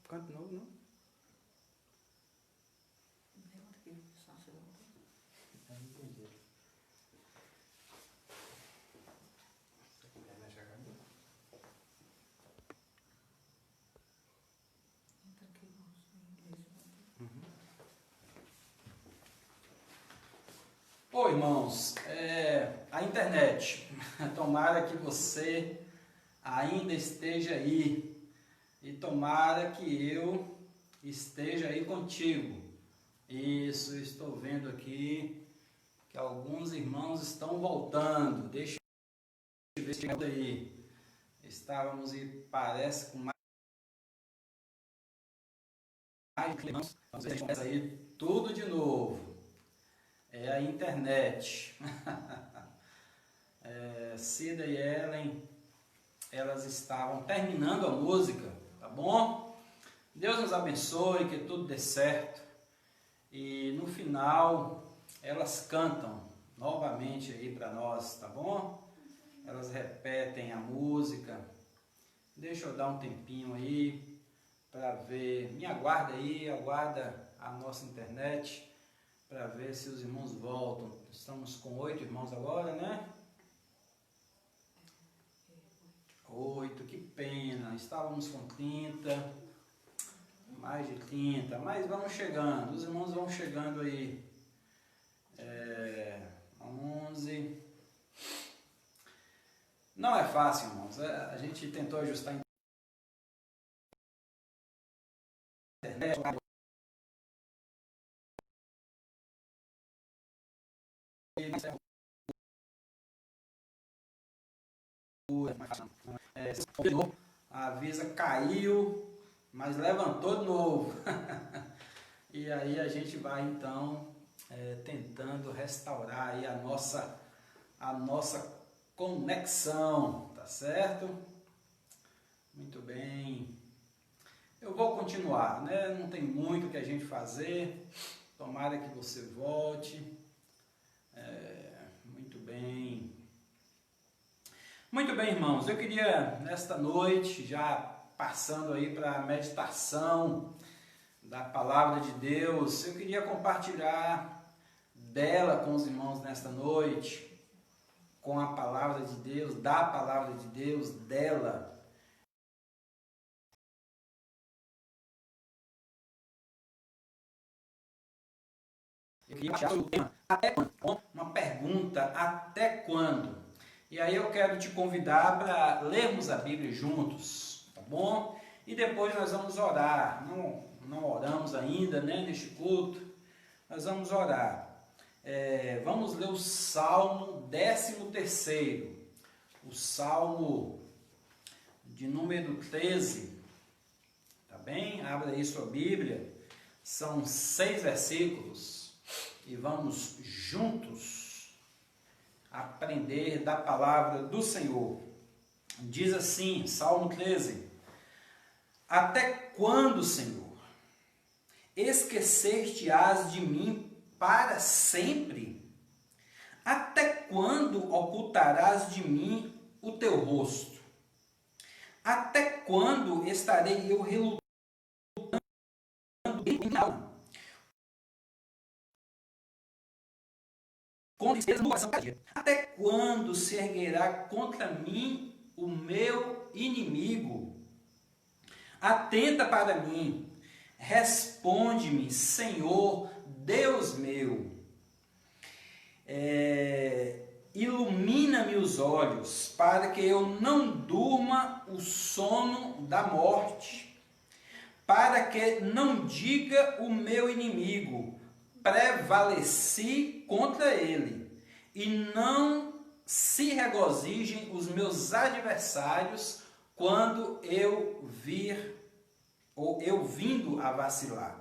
Canta de novo, não? Oi, irmãos, a internet, tomara que você ainda esteja aí e tomara que eu esteja aí contigo. Isso, estou vendo aqui que alguns irmãos estão voltando, deixa eu ver se aí. Estávamos e parece com mais irmãos, vamos ver se começa aí tudo de novo. É a internet. Cida e Ellen, elas estavam terminando a música, tá bom? Deus nos abençoe, que tudo dê certo. E no final, elas cantam novamente aí para nós, tá bom? Elas repetem a música. Deixa eu dar um tempinho aí para ver. Me aguarda aí, aguarda a nossa internet para ver se os irmãos voltam. Estamos com 8 irmãos agora, né? 8, que pena. Estávamos com 30, mais de 30, mas vamos chegando. Os irmãos vão chegando aí. 11. Não é fácil, irmãos. A gente tentou ajustar a internet. A Visa caiu, mas levantou de novo. E aí a gente vai então tentando restaurar aí a nossa conexão, tá certo? Muito bem. Eu vou continuar, né? Não tem muito o que a gente fazer. Tomara que você volte. Muito bem. Muito bem, irmãos. Eu queria, nesta noite, já passando aí para a meditação da Palavra de Deus, eu queria compartilhar dela com os irmãos nesta noite, com a Palavra de Deus, da Palavra de Deus, dela. Eu queria achar o tema, até quando? Uma pergunta, até quando? E aí eu quero te convidar para lermos a Bíblia juntos, tá bom? E depois nós vamos orar. Não oramos ainda, né, neste culto. Nós vamos orar. Vamos ler o Salmo 13º. O Salmo de número 13. Tá bem? Abra aí sua Bíblia. São 6 versículos. E vamos juntos aprender da palavra do Senhor. Diz assim, Salmo 13: Até quando, Senhor, esquecer-te-ás de mim para sempre? Até quando ocultarás de mim o teu rosto? Até quando estarei eu relutando em minha alma? Com tristeza no coração cada dia. Até quando se erguerá contra mim o meu inimigo? Atenta para mim, responde-me, Senhor, Deus meu. Ilumina-me os olhos, para que eu não durma o sono da morte, para que não diga o meu inimigo, prevaleci contra ele, e não se regozijem os meus adversários quando eu vir ou eu vindo a vacilar.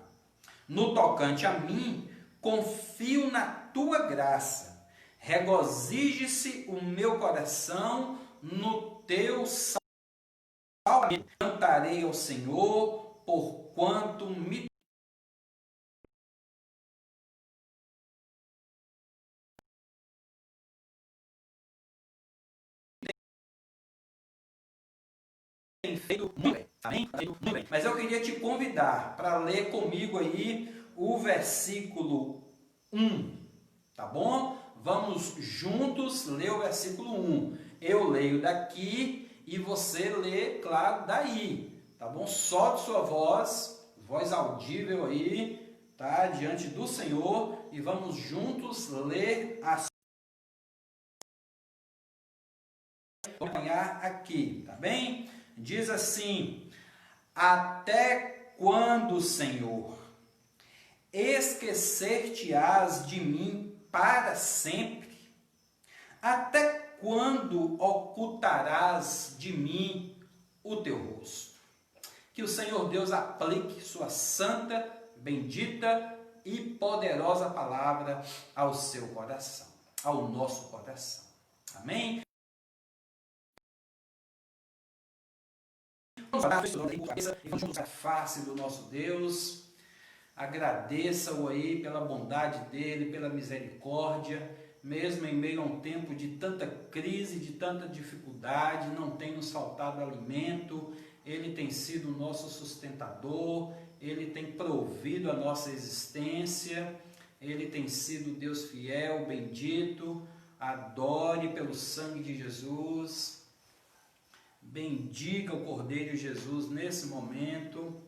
No tocante a mim, confio na tua graça. Regozije-se o meu coração no teu salvamento. Cantarei ao Senhor, porquanto me tem feito muito bem. Amém? Muito bem. Mas eu queria te convidar para ler comigo aí o versículo 1, tá bom? Vamos juntos ler o versículo 1. Eu leio daqui e você lê, claro, daí, tá bom? Solte sua voz audível aí, tá? Diante do Senhor, e vamos juntos ler a acompanhar aqui, tá bem? Diz assim: até quando, Senhor, esquecer-te-ás de mim para sempre? Até quando ocultarás de mim o teu rosto? Que o Senhor Deus aplique sua santa, bendita e poderosa palavra ao seu coração, ao nosso coração. Amém? Vamos orar, e vamos juntos a face do nosso Deus. Agradeça-o aí pela bondade dele, pela misericórdia, mesmo em meio a um tempo de tanta crise, de tanta dificuldade, não tem nos faltado alimento, ele tem sido o nosso sustentador, ele tem provido a nossa existência, ele tem sido Deus fiel, bendito. Adore pelo sangue de Jesus, bendiga o Cordeiro Jesus nesse momento.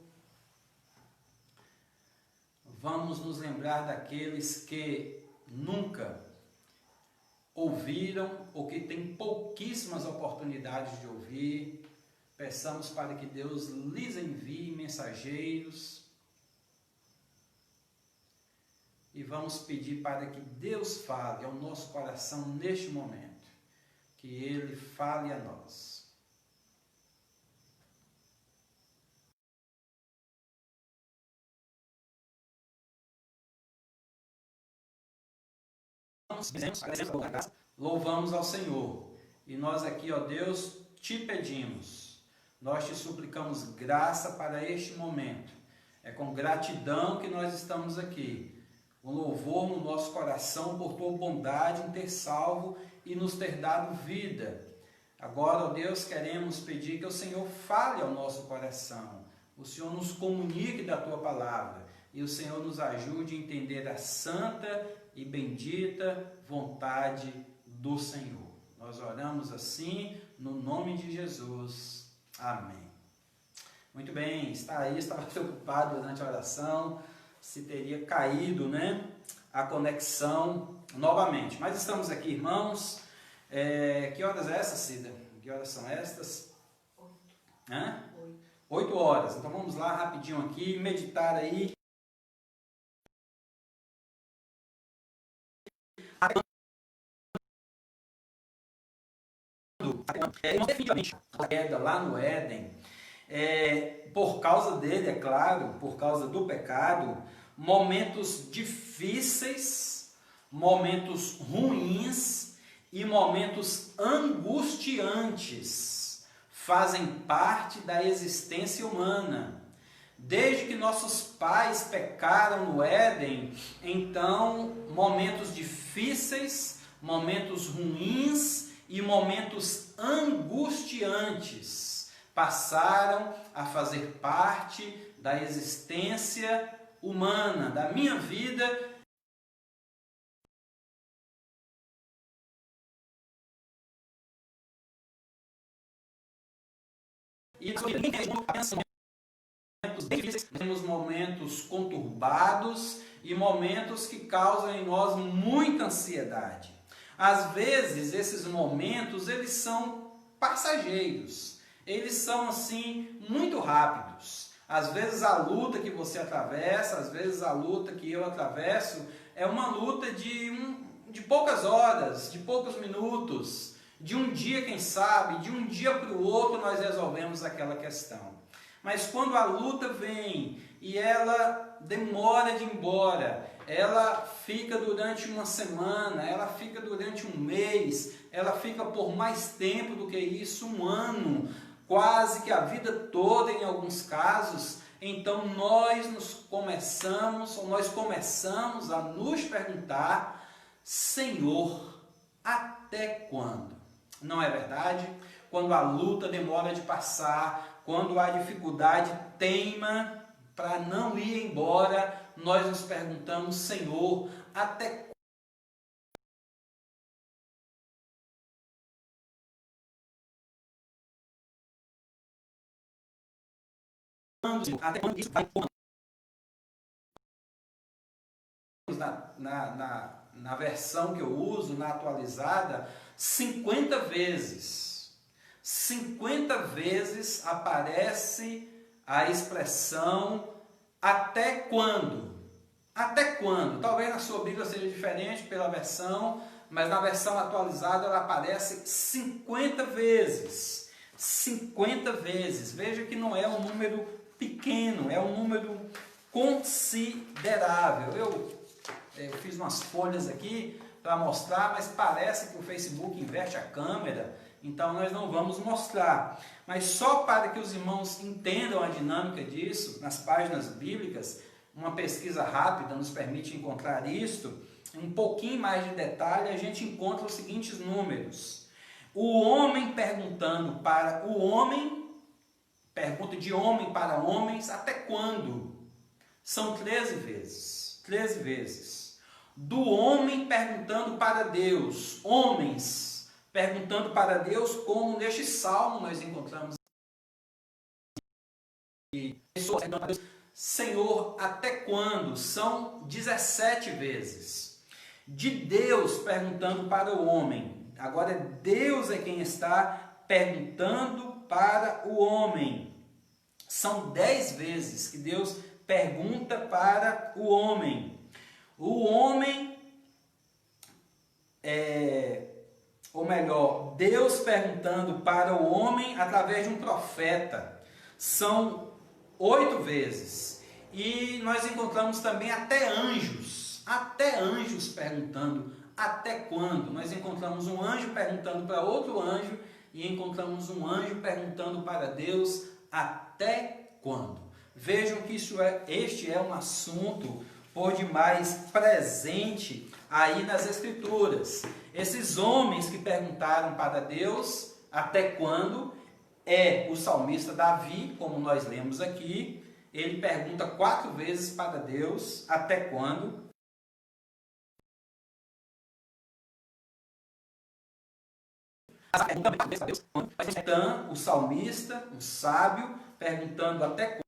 Vamos nos lembrar daqueles que nunca ouviram ou que têm pouquíssimas oportunidades de ouvir. Peçamos para que Deus lhes envie mensageiros. E vamos pedir para que Deus fale ao nosso coração neste momento. Que Ele fale a nós. Louvamos ao Senhor. E nós aqui, ó Deus, te pedimos, nós te suplicamos graça para este momento. É com gratidão que nós estamos aqui. Um louvor no nosso coração por tua bondade em ter salvo e nos ter dado vida. Agora, ó Deus, queremos pedir que o Senhor fale ao nosso coração. O Senhor nos comunique da tua palavra. E o Senhor nos ajude a entender a santa e bendita vontade do Senhor. Nós oramos assim, no nome de Jesus. Amém. Muito bem, está aí, estava preocupado durante a oração, se teria caído, né, a conexão novamente. Mas estamos aqui, irmãos. Que horas é essa, Cida? Que horas são estas? 8 horas. Então vamos lá rapidinho aqui, meditar aí. Definitivamente, a queda lá no Éden, por causa dele, é claro, por causa do pecado, momentos difíceis, momentos ruins e momentos angustiantes fazem parte da existência humana. Desde que nossos pais pecaram no Éden, então momentos difíceis, momentos ruins e momentos angustiantes passaram a fazer parte da existência humana, da minha vida. E temos momentos conturbados e momentos que causam em nós muita ansiedade. Às vezes, esses momentos, eles são passageiros. Eles são, assim, muito rápidos. Às vezes, a luta que você atravessa, às vezes, a luta que eu atravesso, é uma luta de poucas horas, de poucos minutos, de um dia, quem sabe, de um dia para o outro, nós resolvemos aquela questão. Mas quando a luta vem e ela demora de ir embora, ela fica durante uma semana, ela fica durante um mês, ela fica por mais tempo do que isso, um ano, quase que a vida toda em alguns casos, então nós começamos a nos perguntar: Senhor, até quando? Não é verdade? Quando a luta demora de passar, quando a dificuldade teima para não ir embora, nós nos perguntamos: Senhor, até quando isso vai na versão que eu uso, na atualizada, 50 vezes. 50 vezes aparece a expressão até quando? Até quando? Talvez na sua Bíblia seja diferente pela versão, mas na versão atualizada ela aparece 50 vezes. 50 vezes. Veja que não é um número pequeno, é um número considerável. Eu fiz umas folhas aqui para mostrar, mas parece que o Facebook inverte a câmera, então nós não vamos mostrar. Mas só para que os irmãos entendam a dinâmica disso, nas páginas bíblicas, uma pesquisa rápida nos permite encontrar isto, um pouquinho mais de detalhe, a gente encontra os seguintes números. O homem perguntando para o homem, pergunta de homem para homens, até quando? São 13 vezes. 13 vezes. Do homem perguntando para Deus, homens perguntando para Deus, como neste salmo nós encontramos. Pessoas perguntando para Deus, Senhor, até quando? São 17 vezes. De Deus perguntando para o homem. Agora Deus é quem está perguntando para o homem. São 10 vezes que Deus pergunta para o homem. O homem, ou melhor, Deus perguntando para o homem através de um profeta. São 8 vezes. E nós encontramos também até anjos perguntando até quando. Nós encontramos um anjo perguntando para outro anjo e encontramos um anjo perguntando para Deus até quando. Vejam que este é um assunto por demais presente aí nas Escrituras. Esses homens que perguntaram para Deus até quando, o salmista Davi, como nós lemos aqui, ele pergunta 4 vezes para Deus até quando. O salmista, o sábio, perguntando até quando.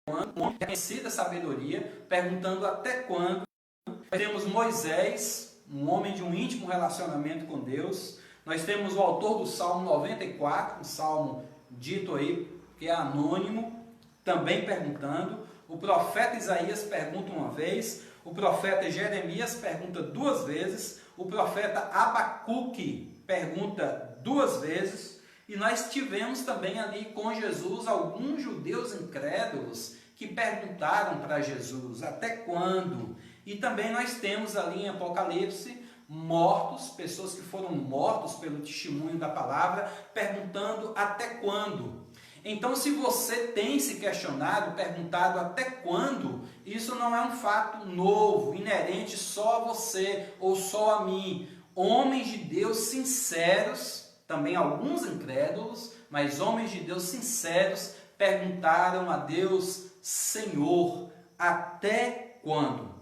Um homem conhecido a sabedoria, perguntando até quando. Nós temos Moisés, um homem de um íntimo relacionamento com Deus. Nós temos o autor do Salmo 94, um salmo dito aí que é anônimo, também perguntando. O profeta Isaías pergunta uma vez, o profeta Jeremias pergunta 2 vezes, o profeta Abacuque pergunta 2 vezes. E nós tivemos também ali com Jesus alguns judeus incrédulos que perguntaram para Jesus até quando. E também nós temos ali em Apocalipse mortos, pessoas que foram mortos pelo testemunho da palavra, perguntando até quando. Então, se você tem se questionado, perguntado até quando, isso não é um fato novo, inerente só a você ou só a mim. Homens de Deus sinceros, também alguns incrédulos, mas homens de Deus sinceros, perguntaram a Deus, Senhor, até quando?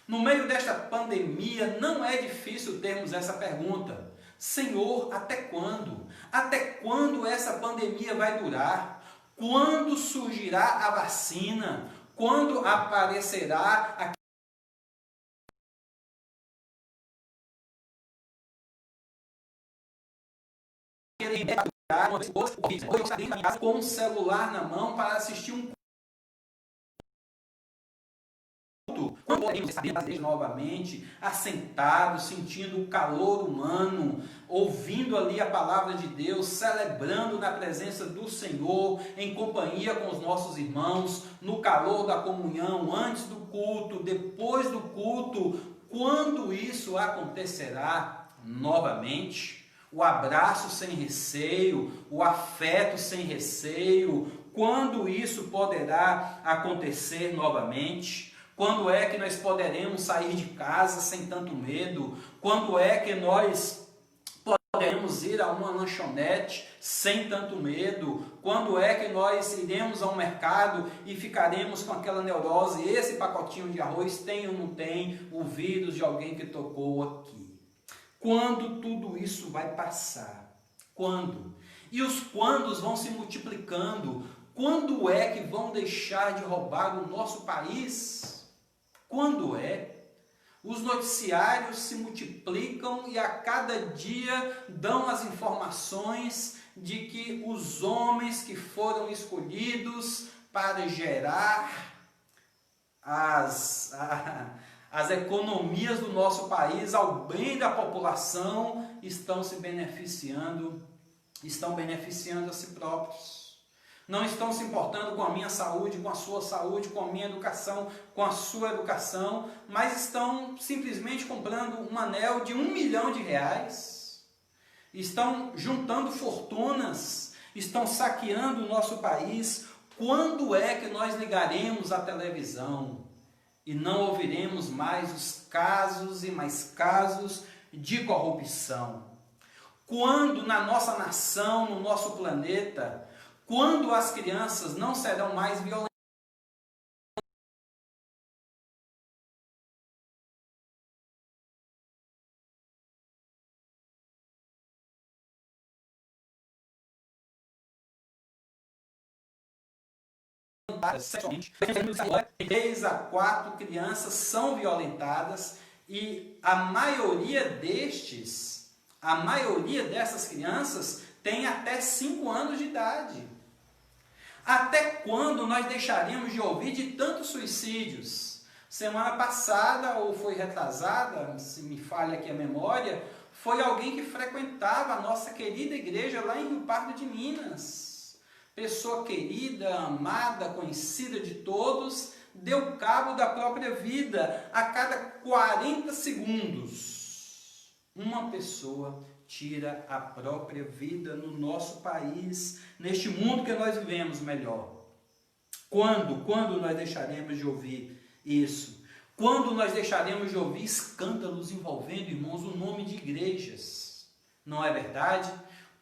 No meio desta pandemia, não é difícil termos essa pergunta. Senhor, até quando? Até quando essa pandemia vai durar? Quando surgirá a vacina? Quando aparecerá com um celular na mão para assistir um culto? Quando podemos fazer novamente, assentados, sentindo o calor humano, ouvindo ali a palavra de Deus, celebrando na presença do Senhor, em companhia com os nossos irmãos, no calor da comunhão, antes do culto, depois do culto? Quando isso acontecerá novamente? O abraço sem receio, o afeto sem receio, quando isso poderá acontecer novamente? Quando é que nós poderemos sair de casa sem tanto medo? Quando é que nós poderemos ir ir a uma lanchonete sem tanto medo? Quando é que nós iremos ao mercado e ficaremos com aquela neurose, esse pacotinho de arroz tem ou não tem o vírus de alguém que tocou aqui? Quando tudo isso vai passar? Quando? E os quandos vão se multiplicando. Quando é que vão deixar de roubar o nosso país? Quando é? Os noticiários se multiplicam e a cada dia dão as informações de que os homens que foram escolhidos para gerar as economias do nosso país ao bem da população estão beneficiando a si próprios. Não estão se importando com a minha saúde, com a sua saúde, com a minha educação, com a sua educação, mas estão simplesmente comprando um anel de R$1 milhão, estão juntando fortunas, estão saqueando o nosso país. Quando é que nós ligaremos a televisão e não ouviremos mais os casos e mais casos de corrupção? Quando na nossa nação, no nosso planeta, quando as crianças não serão mais violentadas? Sexualmente, 3 a 4 crianças são violentadas e a maioria dessas crianças tem até 5 anos de idade. Até quando nós deixaremos de ouvir de tantos suicídios? Semana passada, ou foi retrasada, se me falha aqui a memória, foi alguém que frequentava a nossa querida igreja lá em Rio Pardo de Minas. Pessoa querida, amada, conhecida de todos, deu cabo da própria vida. A cada 40 segundos, uma pessoa tira a própria vida no nosso país, neste mundo que nós vivemos melhor. Quando nós deixaremos de ouvir isso? Quando nós deixaremos de ouvir escândalos envolvendo, irmãos, o nome de igrejas? Não é verdade?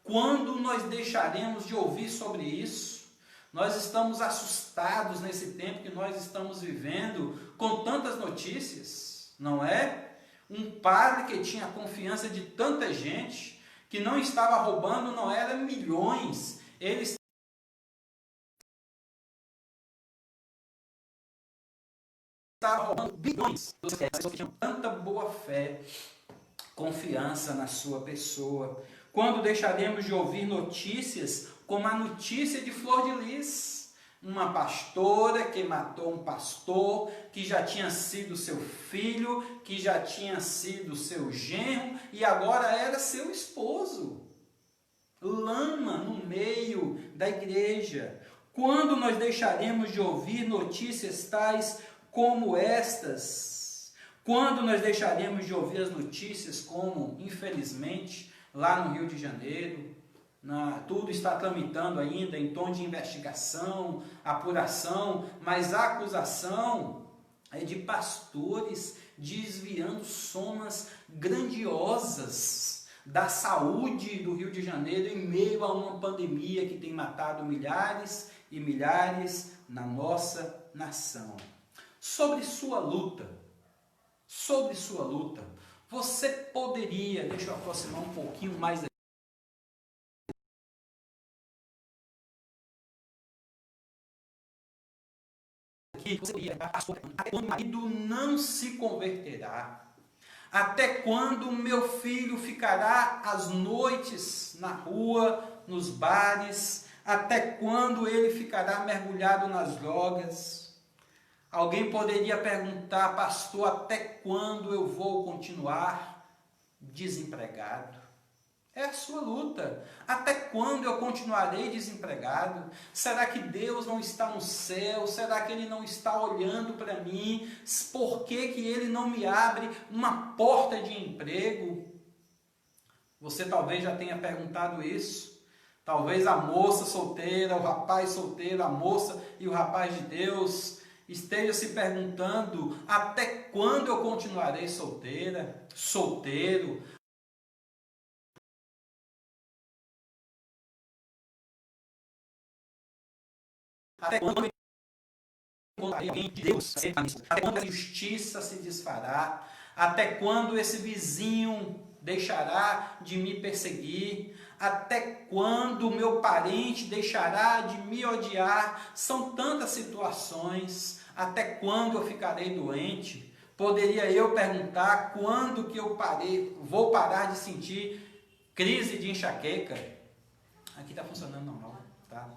Quando nós deixaremos de ouvir sobre isso? Nós estamos assustados nesse tempo que nós estamos vivendo com tantas notícias, não é? Um padre que tinha a confiança de tanta gente, que não estava roubando, não era milhões, ele estava roubando bilhões. Pessoas que tinham tanta boa fé, confiança na sua pessoa. Quando deixaremos de ouvir notícias como a notícia de Flor de Lis? Uma pastora que matou um pastor, que já tinha sido seu filho, que já tinha sido seu genro e agora era seu esposo. Lama no meio da igreja. Quando nós deixaremos de ouvir notícias tais como estas? Quando nós deixaremos de ouvir as notícias como, infelizmente, lá no Rio de Janeiro, tudo está tramitando ainda em tom de investigação, apuração, mas a acusação é de pastores desviando somas grandiosas da saúde do Rio de Janeiro em meio a uma pandemia que tem matado milhares e milhares na nossa nação. Sobre sua luta, você poderia, deixa eu aproximar um pouquinho mais aqui, você poderia, até quando o marido não se converterá? Até quando meu filho ficará às noites na rua, nos bares? Até quando ele ficará mergulhado nas drogas? Alguém poderia perguntar, pastor, até quando eu vou continuar desempregado? É a sua luta. Até quando eu continuarei desempregado? Será que Deus não está no céu? Será que Ele não está olhando para mim? Por que Ele não me abre uma porta de emprego? Você talvez já tenha perguntado isso. Talvez a moça solteira, o rapaz solteiro, a moça e o rapaz de Deus esteja se perguntando, até quando eu continuarei solteira, solteiro? Até quando encontrarei alguém de Deus? Até quando a justiça se desfará? Até quando esse vizinho deixará de me perseguir? Até quando meu parente deixará de me odiar? São tantas situações. Até quando eu ficarei doente? Poderia eu perguntar quando que eu vou parar de sentir crise de enxaqueca? Aqui está funcionando normal, tá?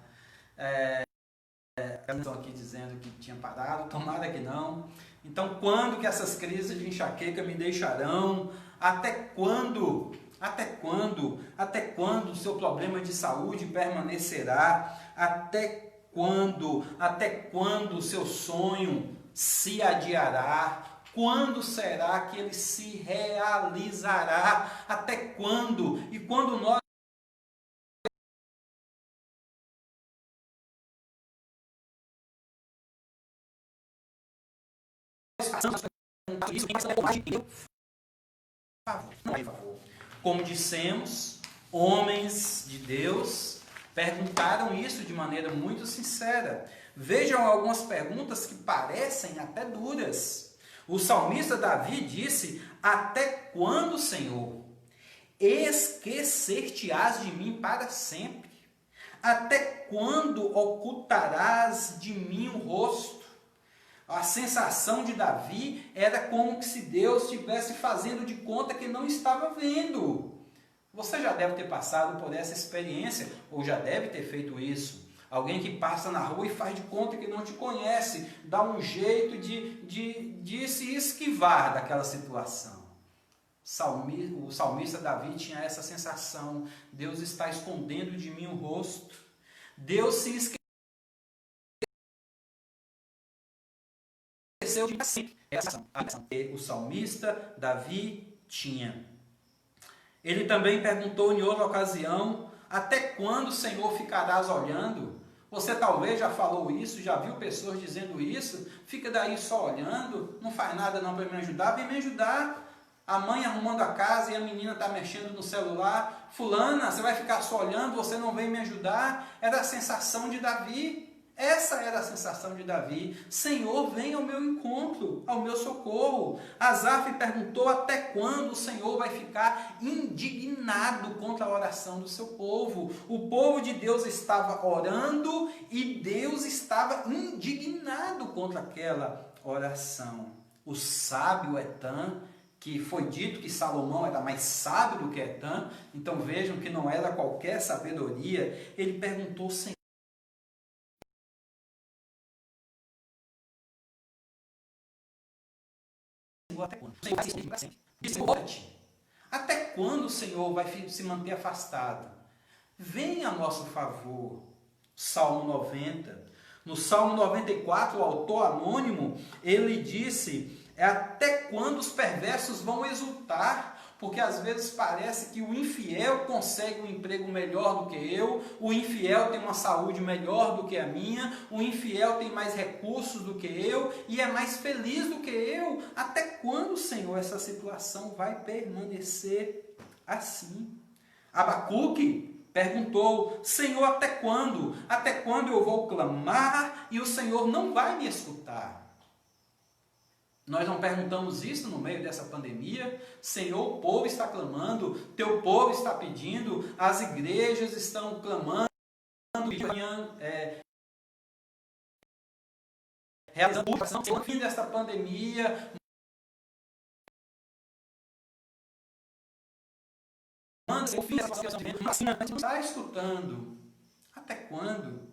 Estão aqui dizendo que tinha parado, tomara que não. Então, quando que essas crises de enxaqueca me deixarão? Até quando? Até quando? Até quando o seu problema de saúde permanecerá? Até quando? Até quando o seu sonho se adiará? Quando será que ele se realizará? Até quando? E quando nós passamos por isso, como dissemos, homens de Deus perguntaram isso de maneira muito sincera. Vejam algumas perguntas que parecem até duras. O salmista Davi disse: até quando, Senhor, esquecer-te-ás de mim para sempre? Até quando ocultarás de mim o rosto? A sensação de Davi era como se Deus estivesse fazendo de conta que não estava vendo. Você já deve ter passado por essa experiência, ou já deve ter feito isso. Alguém que passa na rua e faz de conta que não te conhece, dá um jeito de se esquivar daquela situação. O salmista Davi tinha essa sensação: Deus está escondendo de mim o rosto. Deus se esqueceu de mim sempre. Essa o salmista Davi tinha. Ele também perguntou em outra ocasião: até quando, Senhor, ficarás olhando? Você talvez já falou isso, já viu pessoas dizendo isso? Fica daí só olhando, não faz nada não para me ajudar. Vem me ajudar. A mãe arrumando a casa e a menina está mexendo no celular. Fulana, você vai ficar só olhando, você não vem me ajudar? Era a sensação de Davi. Essa era a sensação de Davi. Senhor, vem ao meu encontro, ao meu socorro. Asaf perguntou até quando o Senhor vai ficar indignado contra a oração do seu povo. O povo de Deus estava orando e Deus estava indignado contra aquela oração. O sábio Etã, que foi dito que Salomão era mais sábio do que Etã, então vejam que não era qualquer sabedoria, ele perguntou: Senhor, até quando? O Senhor vai se esconder para sempre. Até quando o Senhor vai se manter afastado? Venha a nosso favor. Salmo 90. No Salmo 94, o autor anônimo, ele disse: até quando os perversos vão exultar? Porque às vezes parece que o infiel consegue um emprego melhor do que eu, o infiel tem uma saúde melhor do que a minha, o infiel tem mais recursos do que eu e é mais feliz do que eu. Até quando, Senhor, essa situação vai permanecer assim? Abacuque perguntou: Senhor, até quando? Até quando eu vou clamar e o Senhor não vai me escutar? Nós não perguntamos isso no meio dessa pandemia? Senhor, o povo está clamando, teu povo está pedindo, as igrejas estão clamando, realizando o fim desta pandemia. Manda o fim dessa pandemia, mas não está escutando. Até quando?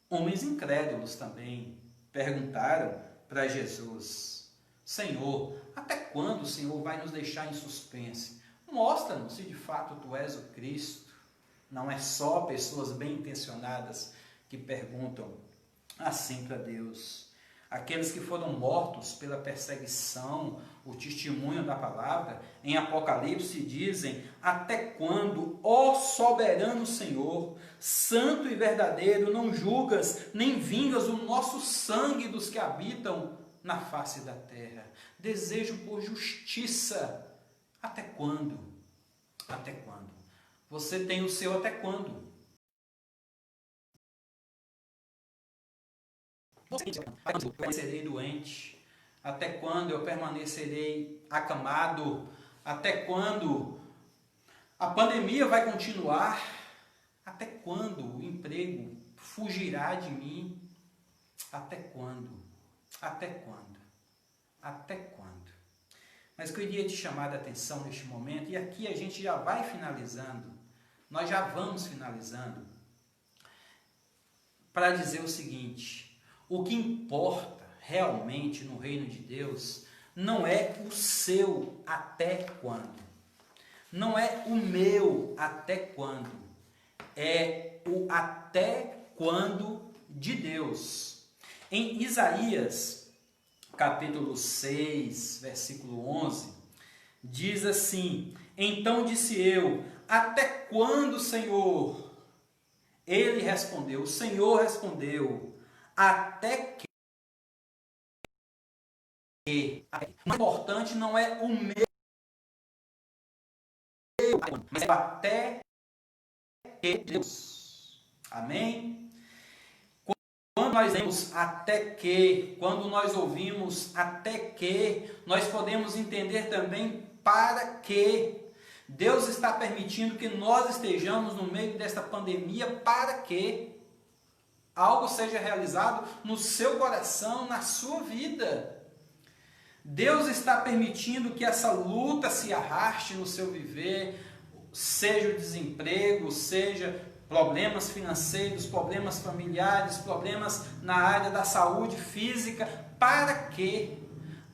Homens incrédulos também perguntaram para Jesus: Senhor, até quando o Senhor vai nos deixar em suspense? Mostra-nos se de fato tu és o Cristo. Não é só pessoas bem intencionadas que perguntam assim para Deus. Aqueles que foram mortos pela perseguição, o testemunho da palavra, em Apocalipse dizem: até quando, ó soberano Senhor, santo e verdadeiro, não julgas, nem vingas o nosso sangue dos que habitam na face da terra? Desejo por justiça. Até quando? Até quando? Você tem o seu até quando? Eu permanecerei doente? Até quando eu permanecerei acamado? Até quando a pandemia vai continuar? Até quando o emprego fugirá de mim? Até quando? Até quando? Até quando? Mas eu queria te chamar a atenção neste momento, e aqui a gente já vai finalizando, nós já vamos finalizando, para dizer o seguinte: o que importa realmente no reino de Deus não é o seu até quando, não é o meu até quando, é o até quando de Deus. Em Isaías, capítulo 6, versículo 11, diz assim: então disse eu, até quando, Senhor? Ele respondeu, o Senhor respondeu, até que. O importante não é o meu, mas é o até que Deus. Amém? Quando nós lemos até que, quando nós ouvimos até que, nós podemos entender também para que. Deus está permitindo que nós estejamos no meio desta pandemia para que algo seja realizado no seu coração, na sua vida. Deus está permitindo que essa luta se arraste no seu viver, seja o desemprego, seja problemas financeiros, problemas familiares, problemas na área da saúde física, para que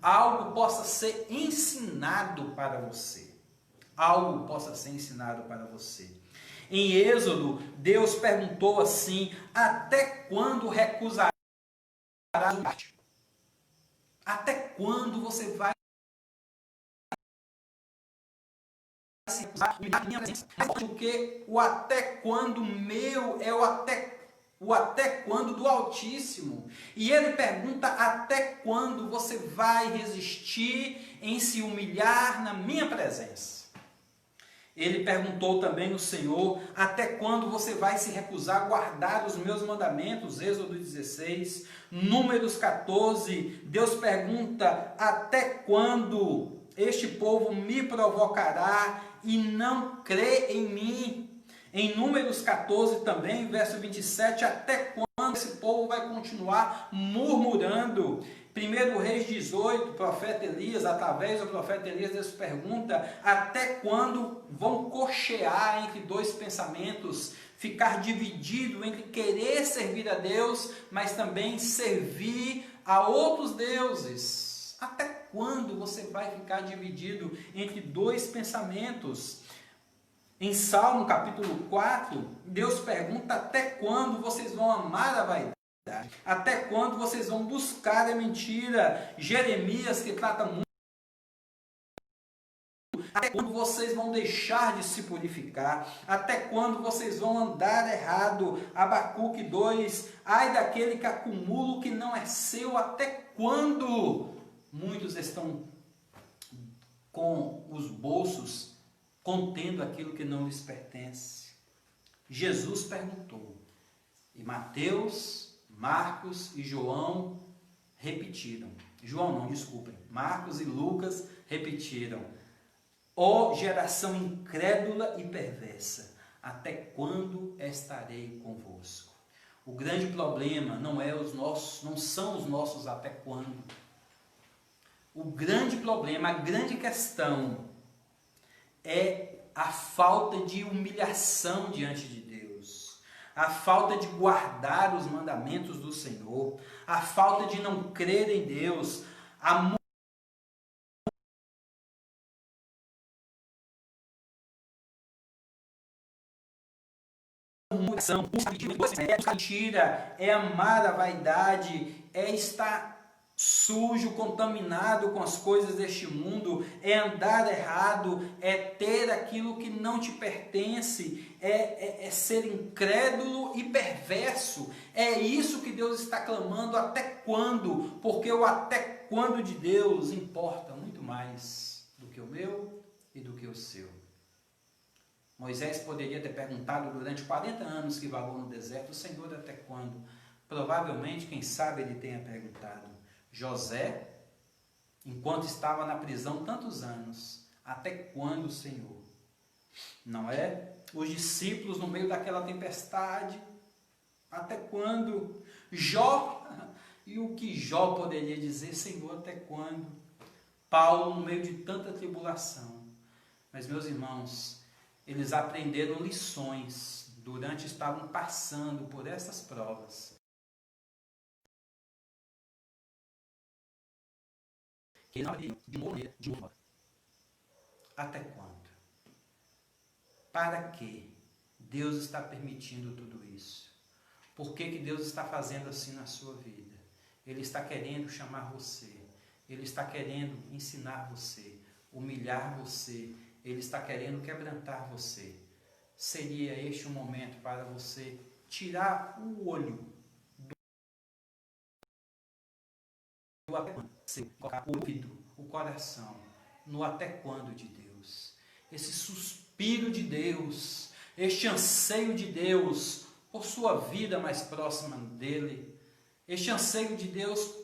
algo possa ser ensinado para você. Algo possa ser ensinado para você. Em Êxodo, Deus perguntou assim: até quando recusarás o humilhar? Até quando você vai se recusar humilhar minha presença? Porque o até quando meu é o até quando do Altíssimo. E ele pergunta: até quando você vai resistir em se humilhar na minha presença? Ele perguntou também no Senhor: até quando você vai se recusar a guardar os meus mandamentos? Êxodo 16, Números 14, Deus pergunta: até quando este povo me provocará e não crê em mim? Em Números 14 também, verso 27, até quando esse povo vai continuar murmurando? 1 Reis 18, profeta Elias, através do profeta Elias, Deus pergunta: até quando vão cochear entre dois pensamentos, ficar dividido entre querer servir a Deus, mas também servir a outros deuses? Até quando você vai ficar dividido entre dois pensamentos? Em Salmo capítulo 4, Deus pergunta: até quando vocês vão amar a vaidade? Até quando vocês vão buscar a mentira? Jeremias, que trata muito. Até quando vocês vão deixar de se purificar? Até quando vocês vão andar errado? Abacuque 2, ai daquele que acumula o que não é seu. Até quando? Muitos estão com os bolsos contendo aquilo que não lhes pertence. Jesus perguntou, e Mateus, Marcos e João repetiram. João não, desculpem. Marcos e Lucas repetiram: ó geração incrédula e perversa, até quando estarei convosco? O grande problema não são os nossos até quando. O grande problema, a grande questão é a falta de humilhação diante de Deus, a falta de guardar os mandamentos do Senhor, a falta de não crer em Deus, a murmuração, a mentira, é amar a vaidade, é estar sujo, contaminado com as coisas deste mundo, é andar errado, é ter aquilo que não te pertence, é ser incrédulo e perverso. É isso que Deus está clamando. Até quando? Porque o até quando de Deus importa muito mais do que o meu e do que o seu. Moisés poderia ter perguntado durante 40 anos que vagou no deserto: Senhor, até quando? Provavelmente, quem sabe, ele tenha perguntado: José, enquanto estava na prisão tantos anos, até quando, Senhor? Não é? Os discípulos no meio daquela tempestade, até quando? Jó, e o que Jó poderia dizer? Senhor, até quando? Paulo no meio de tanta tribulação. Mas, meus irmãos, eles aprenderam lições durante estavam passando por essas provas. Que não haveriam de morrer de novo. Até quando? Para que Deus está permitindo tudo isso? Por que Deus está fazendo assim na sua vida? Ele está querendo chamar você. Ele está querendo ensinar você, humilhar você. Ele está querendo quebrantar você. Seria este um momento para você tirar o olho do até quando, colocar o ouvido, o coração no até quando de Deus. Esse suspiro de Deus, este anseio de Deus por sua vida mais próxima dele, este anseio de Deus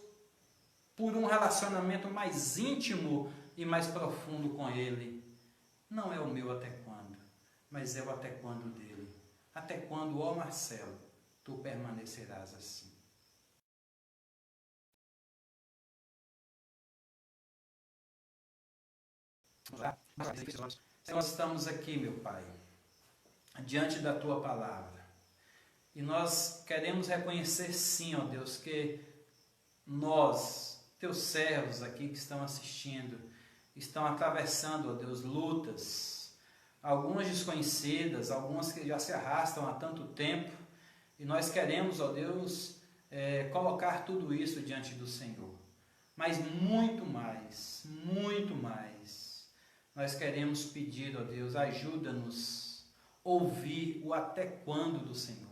por um relacionamento mais íntimo e mais profundo com ele. Não é o meu até quando, mas é o até quando dele. Até quando, ó Marcelo, tu permanecerás assim? Vamos lá? Nós estamos aqui, meu Pai, diante da Tua palavra. E nós queremos reconhecer sim, ó Deus, que nós, Teus servos aqui que estão assistindo, estão atravessando, ó Deus, lutas, algumas desconhecidas, algumas que já se arrastam há tanto tempo, e nós queremos, ó Deus, colocar tudo isso diante do Senhor. Mas muito mais, nós queremos pedir, ó Deus, ajuda-nos a ouvir o até quando do Senhor,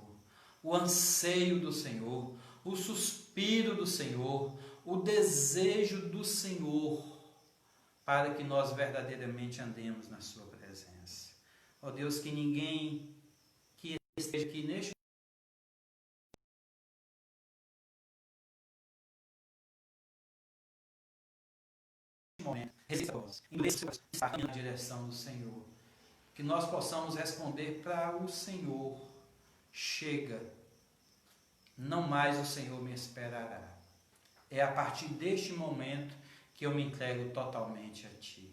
o anseio do Senhor, o suspiro do Senhor, o desejo do Senhor, para que nós verdadeiramente andemos na sua presença. Ó Deus, que ninguém que esteja aqui neste momento, resista a voz, está na direção do Senhor. Que nós possamos responder para o Senhor: chega, não mais o Senhor me esperará. É a partir deste momento que eu me entrego totalmente a Ti.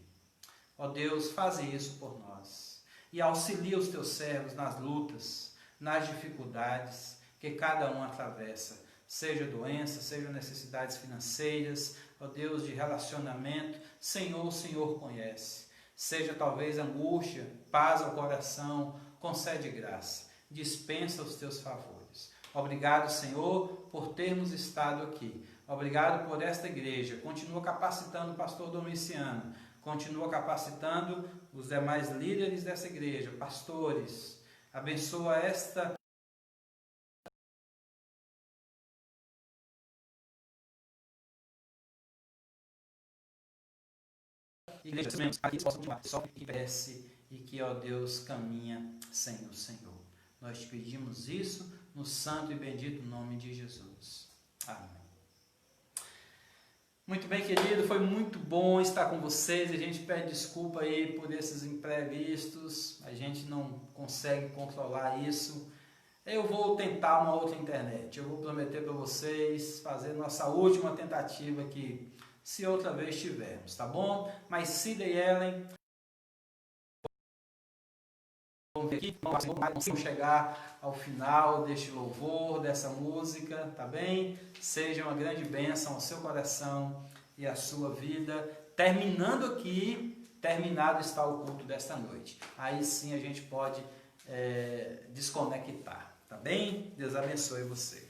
Ó Deus, faze isso por nós e auxilia os Teus servos nas lutas, nas dificuldades que cada um atravessa, seja doença, seja necessidades financeiras, ó Deus, de relacionamento. Senhor, o Senhor conhece. Seja talvez angústia, paz ao coração, concede graça, dispensa os Teus favores. Obrigado, Senhor, por termos estado aqui. Obrigado por esta igreja. Continua capacitando o pastor Domiciano. Continua capacitando os demais líderes dessa igreja, pastores. Abençoa esta igreja, seus membros, aqui possam continuar, só que cresce e que, ó Deus, caminha sem o Senhor. Nós te pedimos isso no santo e bendito nome de Jesus. Amém. Muito bem, querido, foi muito bom estar com vocês. A gente pede desculpa aí por esses imprevistos, a gente não consegue controlar isso. Eu vou tentar uma outra internet, eu vou prometer para vocês fazer nossa última tentativa aqui, se outra vez tivermos, tá bom? Mas Cida e Ellen, vamos ver aqui, vamos chegar ao final deste louvor, dessa música, tá bem? Seja uma grande bênção ao seu coração e à sua vida. Terminando aqui, terminado está o culto desta noite. Aí sim a gente pode desconectar, tá bem? Deus abençoe você.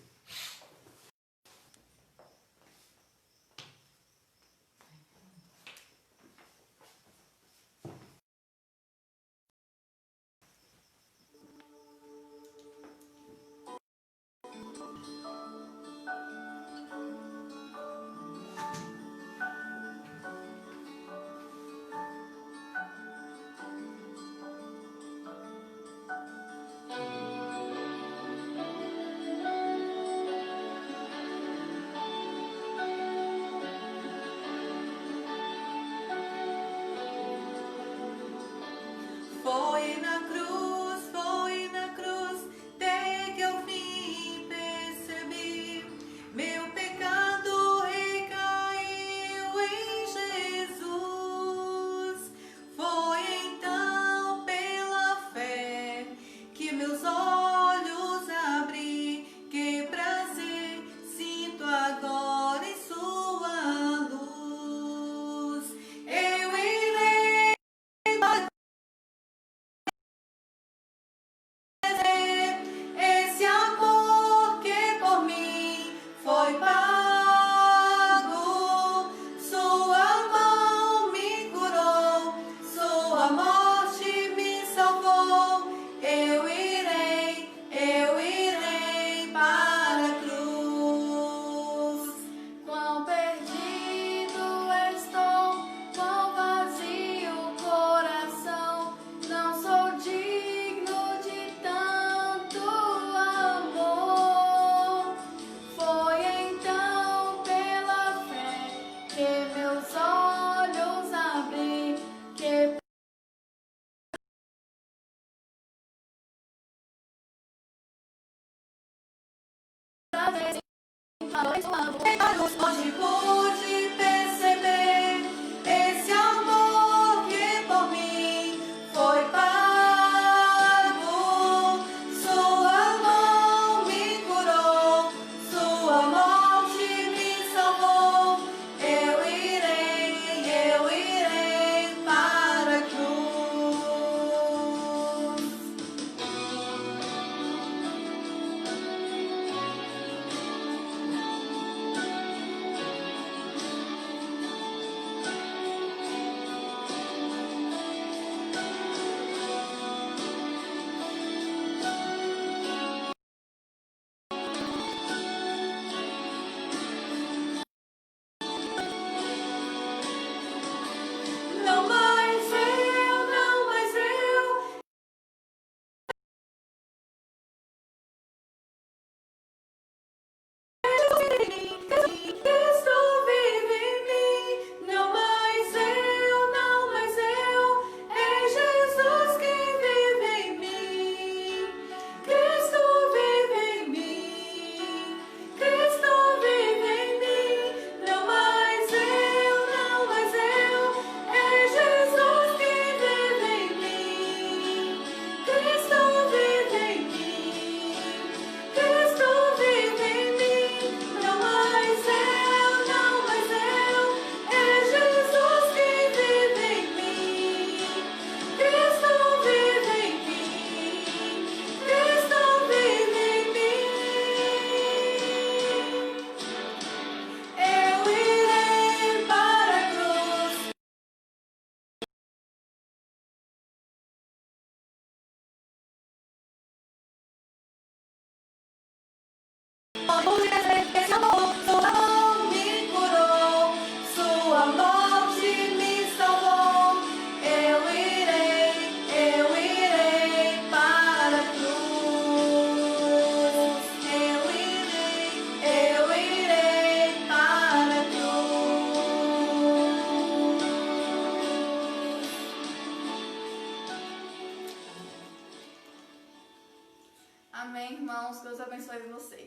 foi na cruz, até que eu fim percebi. Meu pecado recaiu em Jesus. Foi então pela fé que meus olhos abri. Que prazer sinto agora em sua luz. Eu irei fazer esse amor que por mim foi pago. Sua mão me curou, sua morte me salvou. Eu irei para a cruz. Quão perdido estou, quão vazio o coração. Não sou digno de tanto amor. Foi então pela fé que meus olhos abri. Que prazer hoje pude perceber esse amor que por mim foi pago. Sua mão me curou, sua morte me salvou. Eu irei para a cruz. Não mais eu. Cristo vive em mim. Não mais eu. É Jesus que vive em mim. Cristo vive em mim. Cristo vive em mim. Não mais eu. É Jesus que vive em mim. Cristo vive em mim. Cristo vive em mim. Não mais eu. É Jesus que vive em mim. Cristo vive em mim. Cristo vive em mim. Eu irei para a cruz. Esse amor, sua mão me curou, sua morte me salvou. Eu irei para a cruz. Eu irei para a cruz. Amém, irmãos. Deus abençoe vocês.